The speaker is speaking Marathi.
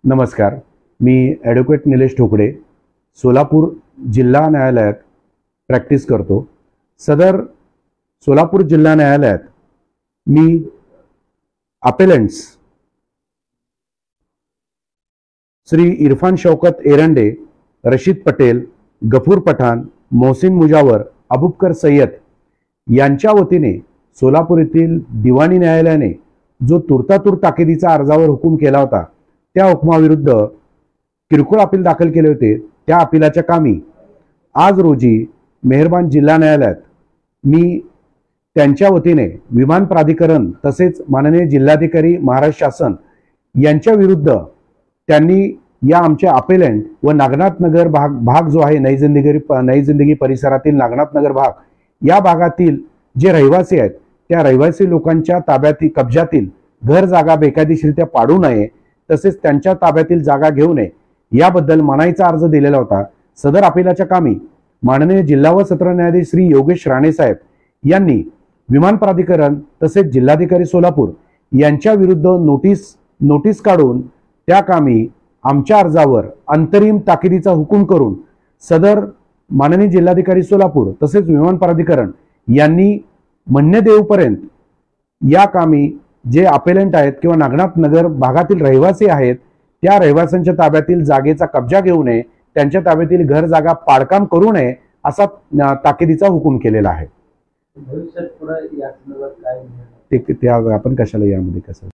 नमस्कार, मी ॲडव्होकेट निलेश ठोकड़े सोलापूर जिल्हा न्यायालयात प्रॅक्टिस करतो। सदर सोलापूर जिल्हा न्यायालयात मी अपेलेंट्स श्री इरफान शौकत एरंडे, रशीद पटेल, गफूर पठाण, मोहसिन मुजावर, अबूबकर सय्यद यांच्या वतीने सोलापूर येथील दिवाणी न्यायालयाने जो तुर्तातुर्त ताकीदीचा अर्जावर हुकूम केला होता त्या हुकुमाविरुद्ध किरकोळ अपील दाखल केले होते। त्या अपीलाच्या कामी आज रोजी मेहरबान जिल्हा न्यायालयात मी त्यांच्या वतीने विमान प्राधिकरण तसेच माननीय जिल्हाधिकारी महाराष्ट्र शासन यांच्या विरुद्ध त्यांनी या आमच्या अपेलेंट व नागनाथ नगर भाग जो आहे नई जिंदगी परिसरातील नागनाथ नगर भाग या भागातील जे रहिवासी आहेत त्या रहिवासी लोकांच्या ताब्यातील कब्जातील घर जागा बेकायदेशीररित्या पाडू नये तसेच त्यांच्या ताब्यातील जागा घेऊ नये याबद्दल मनाईचा अर्ज दिलेला होता। सदर अपीलाच्या कामी माननीय जिल्हा व सत्र न्यायाधीश श्री योगेश राणे साहेब यांनी विमान प्राधिकरण तसेच जिल्हाधिकारी सोलापूर यांच्या विरुद्ध नोटीस काढून त्या कामी आमच्या अर्जावर अंतरिम ताकीदीचा हुकूम करून सदर माननीय जिल्हाधिकारी सोलापूर तसेच विमान प्राधिकरण यांनी म्हणणे देऊपर्यंत या कामी जे अपेलेंट आहेत किंवा नागनाथ नगर भागातील रहिवासी आहेत त्या रहिवाशांच्या ताब्यातील जागेचा कब्जा घेऊ नये, त्यांच्या ताब्यातील घर जागा पाडकाम करू नये असा ताकीदीचा हुकूम केलेला आहे। भविष्यात पुढे या संदर्भात काय ते आपण कशाला यामध्ये कसं